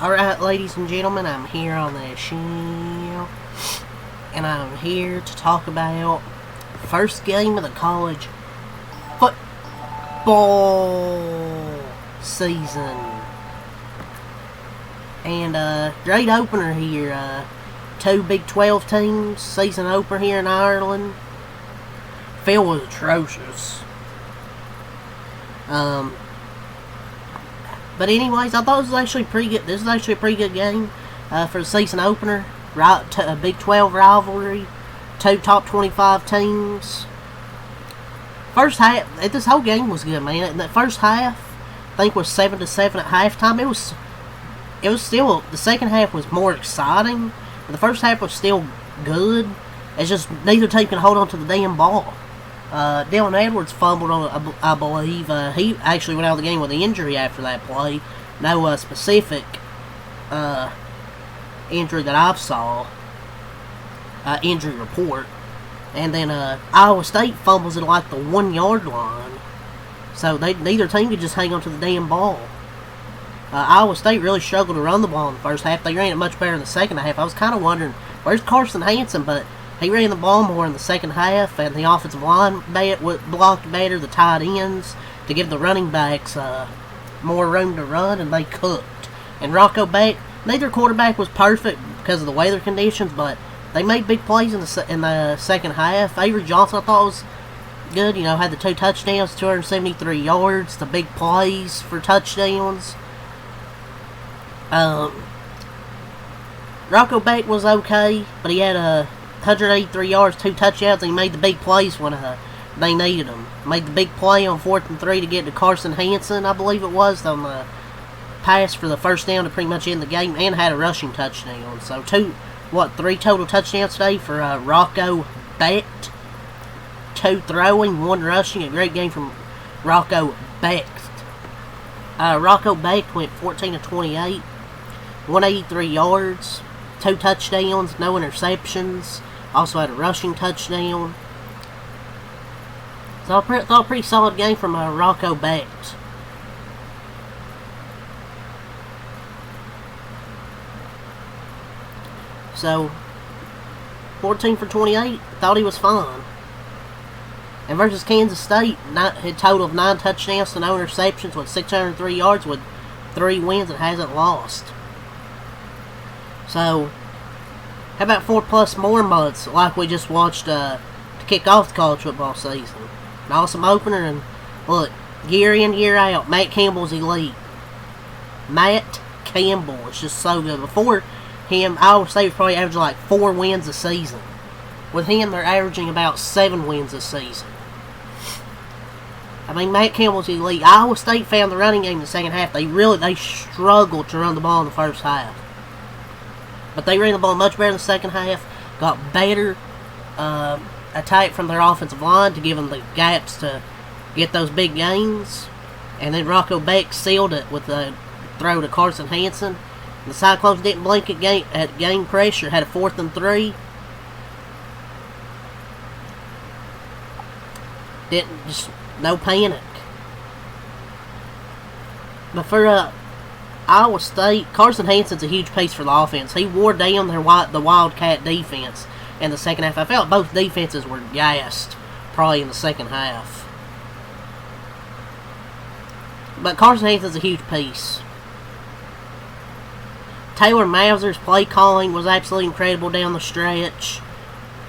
Alright, ladies and gentlemen, I'm here on the show, and I'm here to talk about the first game of the college football season. And, great opener here. Two Big 12 teams, season opener here in Ireland. Field was atrocious. But anyways, I thought this was actually pretty good. This is actually a pretty good game for the season opener. Right, a Big 12 rivalry. Two top 25 teams. First half, this whole game was good, man. In that first half, I think was 7-7 at halftime. It was still, the second half was more exciting, but the first half was still good. It's just neither team can hold on to the damn ball. Dylan Edwards fumbled on, I believe. He actually went out of the game with an injury after that play. No specific injury that I've saw. Injury report. And then Iowa State fumbles at like the 1 yard line. So neither team could just hang on to the damn ball. Iowa State really struggled to run the ball in the first half. They ran it much better in the second half. I was kind of wondering, where's Carson Hansen? But he ran the ball more in the second half, and the offensive line blocked better, the tight ends, to give the running backs more room to run, and they cooked. And Rocco Beck, neither quarterback was perfect because of the weather conditions, but they made big plays in the second half. Avery Johnson, I thought, was good. You know, had the 2 touchdowns, 273 yards, the big plays for touchdowns. Rocco Beck was okay, but he had 183 yards, 2 touchdowns, and he made the big plays when they needed him. Made the big play on 4th and 3 to get to Carson Hansen, I believe it was, on the pass for the first down to pretty much end the game, and had a rushing touchdown. So 3 total touchdowns today for Rocco Beck. 2 throwing, 1 rushing. A great game from Rocco Beck. Rocco Beck went 14 of 28, 183 yards, 2 touchdowns, no interceptions. Also had a rushing touchdown. So I thought a pretty solid game from Rocco Beck. So 14 for 28, thought he was fine. And versus Kansas State, a total of 9 touchdowns to no interceptions with 603 yards with 3 wins and hasn't lost. So, how about 4+ more months like we just watched to kick off the college football season? An awesome opener, and look, year in, year out, Matt Campbell's elite. Matt Campbell is just so good. Before him, Iowa State was probably averaging like 4 wins a season. With him, they're averaging about 7 wins a season. I mean, Matt Campbell's elite. Iowa State found the running game in the second half. They struggled to run the ball in the first half. But they ran the ball much better in the second half. Got better attack from their offensive line to give them the gaps to get those big gains. And then Rocco Beck sealed it with a throw to Carson Hansen. The Cyclones didn't blink at game pressure. Had a 4th and 3. No panic. But for Iowa State, Carson Hansen's a huge piece for the offense. He wore down the Wildcat defense in the second half. I felt both defenses were gassed probably in the second half. But Carson Hansen's a huge piece. Taylor Mauser's play calling was absolutely incredible down the stretch.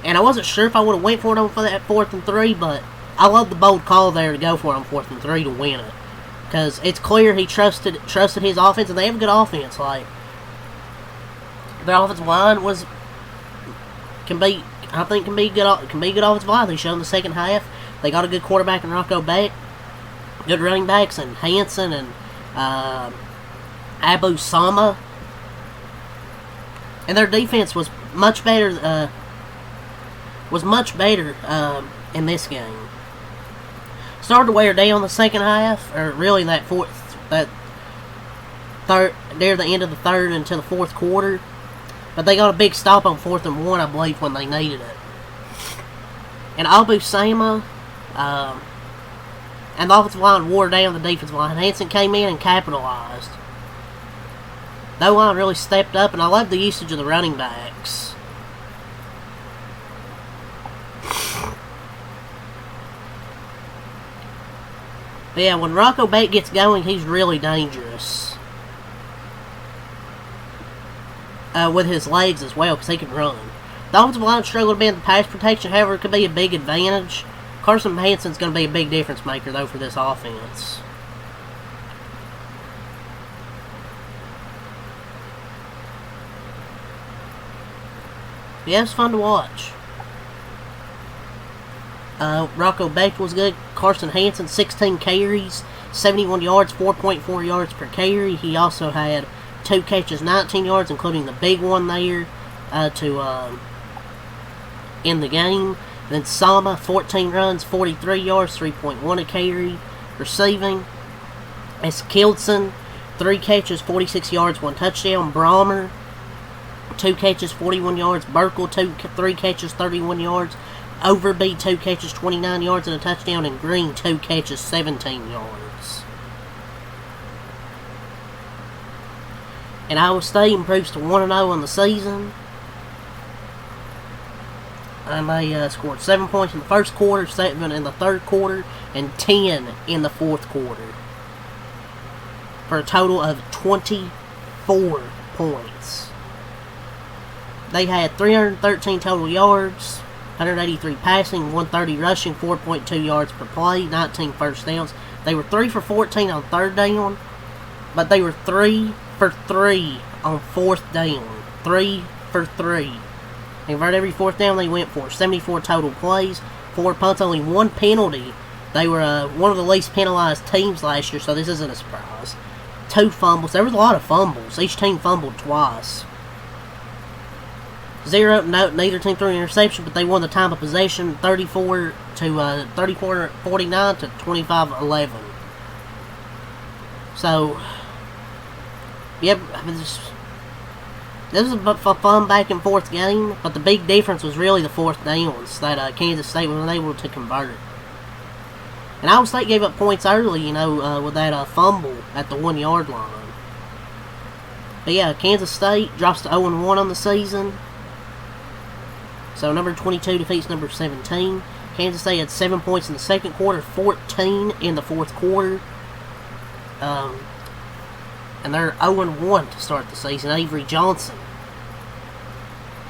And I wasn't sure if I would have went for it on that 4th and 3, but I love the bold call there to go for it on 4th and 3 to win it. Because it's clear he trusted his offense, and they have a good offense. Like, their offensive line can be good offensive line. They showed in the second half. They got a good quarterback in Rocco Beck, good running backs in Hansen and Abu Sama, and their defense was much better. In this game. Started to wear down the second half, or really near the end of the third into the 4th quarter. But they got a big stop on 4th and 1, I believe, when they needed it. And Abu Sama and the offensive line wore down the defensive line. Hansen came in and capitalized. The O-line really stepped up, and I love the usage of the running backs. But yeah, when Rocco Bate gets going, he's really dangerous. With his legs as well, because he can run. The offensive line struggled a bit in the pass protection, however, it could be a big advantage. Carson Hanson's going to be a big difference maker, though, for this offense. Yeah, it's fun to watch. Rocco Bate was good. Carson Hanson, 16 carries, 71 yards, 4.4 yards per carry. He also had 2 catches, 19 yards, including the big one there to end the game. And then Sama, 14 runs, 43 yards, 3.1 a carry. Receiving, Eskildsen, 3 catches, 46 yards, 1 touchdown. Brahmer, 2 catches, 41 yards. Burkle, 3 catches, 31 yards. Overby, 2 catches, 29 yards and a touchdown. And Green, 2 catches, 17 yards. And Iowa State improves to 1-0 on the season. And they scored 7 points in the first quarter, 7 in the third quarter, and 10 in the fourth quarter. For a total of 24 points. They had 313 total yards, 183 passing, 130 rushing, 4.2 yards per play, 19 first downs. They were 3 for 14 on third down, but they were 3 for 3 on fourth down. 3 for 3. And right every fourth down they went for. 74 total plays, 4 punts, only 1 penalty. They were one of the least penalized teams last year, so this isn't a surprise. 2 fumbles. There was a lot of fumbles. Each team fumbled twice. Neither team threw an interception, but they won the time of possession 34-49 to 25-11. So, yep, this was a fun back and forth game, but the big difference was really the fourth downs that Kansas State was unable to convert. And Iowa State gave up points early, with that fumble at the 1 yard line. But yeah, Kansas State drops to 0-1 on the season. So number 22 defeats number 17. Kansas State had 7 points in the second quarter, 14 in the fourth quarter. And they're 0-1 to start the season. Avery Johnson,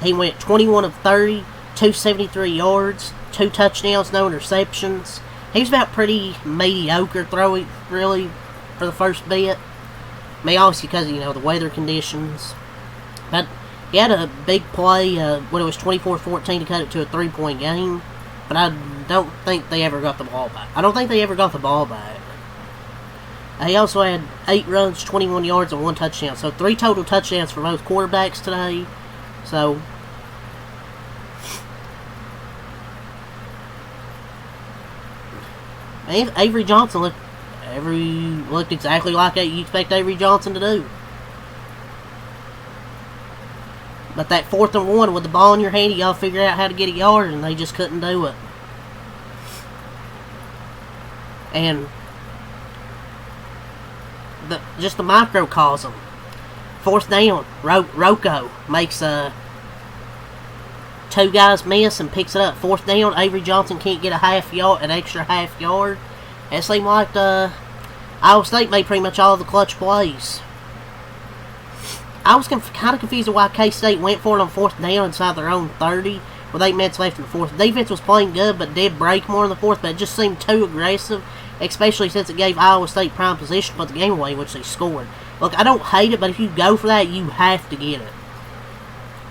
he went 21 of 30, 273 yards, 2 touchdowns, no interceptions. He was about pretty mediocre throwing, really, for the first bit. I mean, obviously because of, the weather conditions. But he had a big play when it was 24-14 to cut it to a 3-point game. But I don't think they ever got the ball back. He also had 8 runs, 21 yards, and 1 touchdown. So 3 total touchdowns for both quarterbacks today. So Avery Johnson looked exactly like you expect Avery Johnson to do. But that 4th and 1 with the ball in your hand, you gotta figure out how to get a yard, and they just couldn't do it. And just the microcosm. 4th down, Rocco makes 2 guys miss and picks it up. 4th down, Avery Johnson can't get an extra half yard. It seemed like Iowa State made pretty much all the clutch plays. I was kind of confused at why K-State went for it on 4th down inside their own 30 with 8 minutes left in the fourth. The defense was playing good, but did break more in the fourth, but it just seemed too aggressive, especially since it gave Iowa State prime position to put the game away, which they scored. Look, I don't hate it, but if you go for that, you have to get it.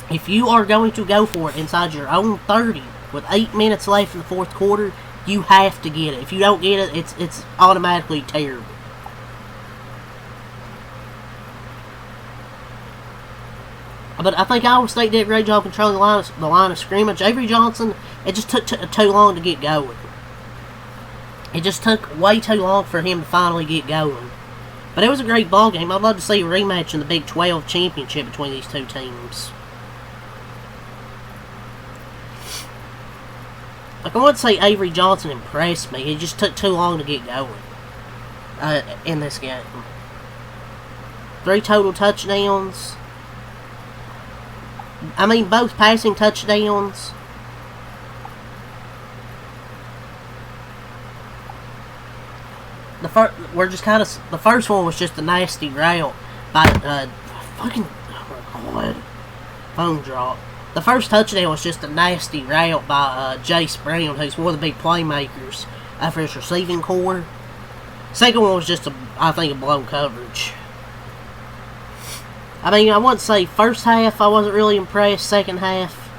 If you are going to go for it inside your own 30 with 8 minutes left in the fourth quarter, you have to get it. If you don't get it, it's automatically terrible. But I think Iowa State did a great job controlling the line of scrimmage. Avery Johnson, it just took too long to get going. It just took way too long for him to finally get going. But it was a great ball game. I'd love to see a rematch in the Big 12 championship between these two teams. Like, I wouldn't say Avery Johnson impressed me. It just took too long to get going in this game. 3 total touchdowns. I mean, both passing touchdowns. The first one was just a nasty route by fucking, oh my god, phone drop. The first touchdown was just a nasty route by Jace Brown, who's one of the big playmakers for his receiving core. Second one was just I think a blown coverage. I mean, I wouldn't say first half I wasn't really impressed. Second half,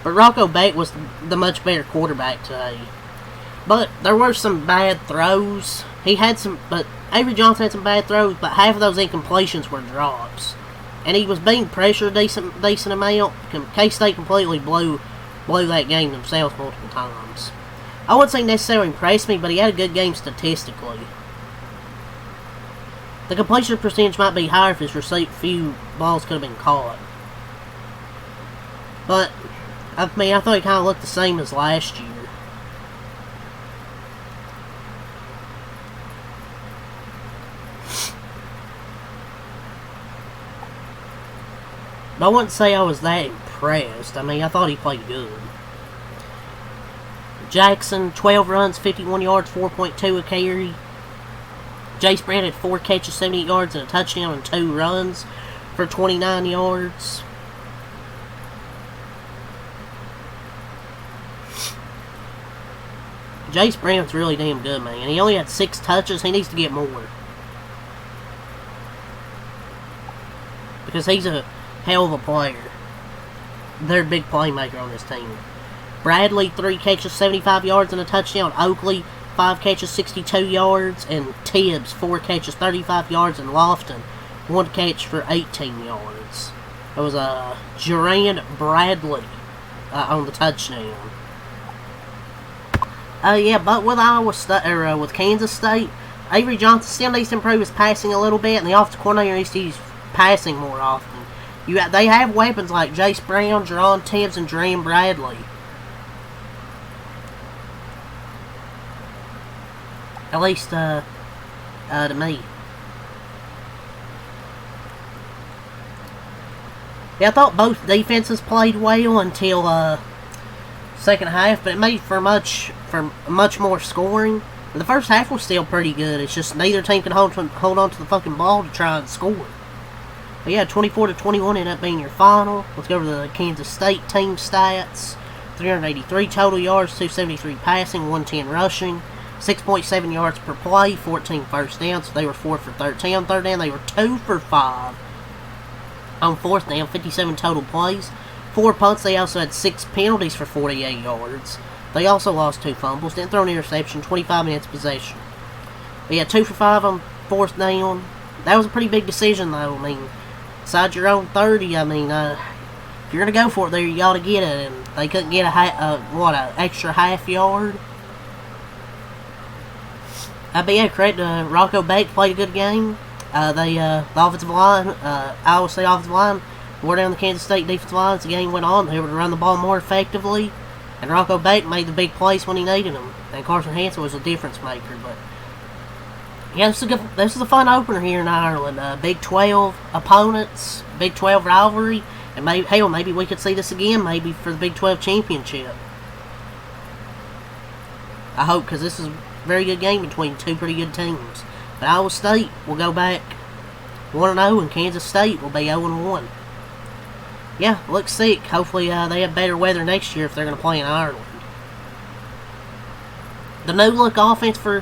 But Rocco Beck was the much better quarterback today. But there were some bad throws. But Avery Johnson had some bad throws, but half of those incompletions were drops. And he was being pressured a decent amount. K-State completely blew that game themselves multiple times. I wouldn't say necessarily impressed me, but he had a good game statistically. The completion percentage might be higher if his few balls could have been caught. But, I mean, I thought he kind of looked the same as last year. But I wouldn't say I was that impressed. I mean, I thought he played good. Jackson, 12 runs, 51 yards, 4.2 a carry. Jace Brown had 4 catches, 78 yards, and a touchdown and 2 runs for 29 yards. Jace Brown's really damn good, man. He only had 6 touches. He needs to get more. Because he's a hell of a player. They're a big playmaker on this team. Bradley, 3 catches, 75 yards, and a touchdown. Oakley, 5 catches, 62 yards. And Tibbs, 4 catches, 35 yards. And Lofton, 1 catch for 18 yards. It was Jerand Bradley on the touchdown. But with with Kansas State, Avery Johnson still needs to improve his passing a little bit, and the offensive coordinator needs to use passing more often. They have weapons like Jace Brown, Jerron Tibbs, and Jerand Bradley. At least, to me. Yeah, I thought both defenses played well until second half, but it made for much more scoring. And the first half was still pretty good. It's just neither team can hold on to the fucking ball to try and score. But yeah, 24-21 ended up being your final. Let's go over the Kansas State team stats. 383 total yards, 273 passing, 110 rushing, 6.7 yards per play, 14 first downs. So they were 4 for 13 on third down. They were 2 for 5 on fourth down, 57 total plays. 4 punts. They also had 6 penalties for 48 yards. They also lost 2 fumbles. Didn't throw an interception. 25 minutes possession. But yeah, 2 for 5 on fourth down. That was a pretty big decision, though. I mean, inside your own 30, I mean, if you're going to go for it there, you got to get it. And they couldn't get an extra half yard. But yeah, credit to Rocco Beck, played a good game. The offensive line, Iowa State offensive line, wore down the Kansas State defensive line as the game went on. They were able to run the ball more effectively. And Rocco Beck made the big plays when he needed them. And Carson Hansen was a difference maker. But yeah, this is a fun opener here in Ireland. Big 12 opponents, Big 12 rivalry, and maybe we could see this again, maybe for the Big 12 championship. I hope, because this is a very good game between 2 pretty good teams. But Iowa State will go back 1-0, and Kansas State will be 0-1. Yeah, looks sick. Hopefully they have better weather next year if they're going to play in Ireland. The new look offense for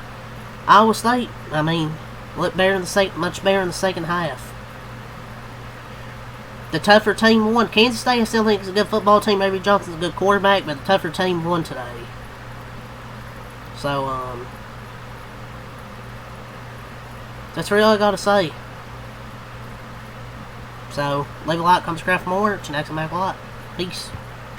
Iowa State, I mean, looked much better in the second half. The tougher team won. Kansas State, I still think is a good football team. Avery Johnson's a good quarterback, but the tougher team won today. So, that's really all I got to say. So, leave a like, comment, subscribe for more. Till next time, have a lot. Peace.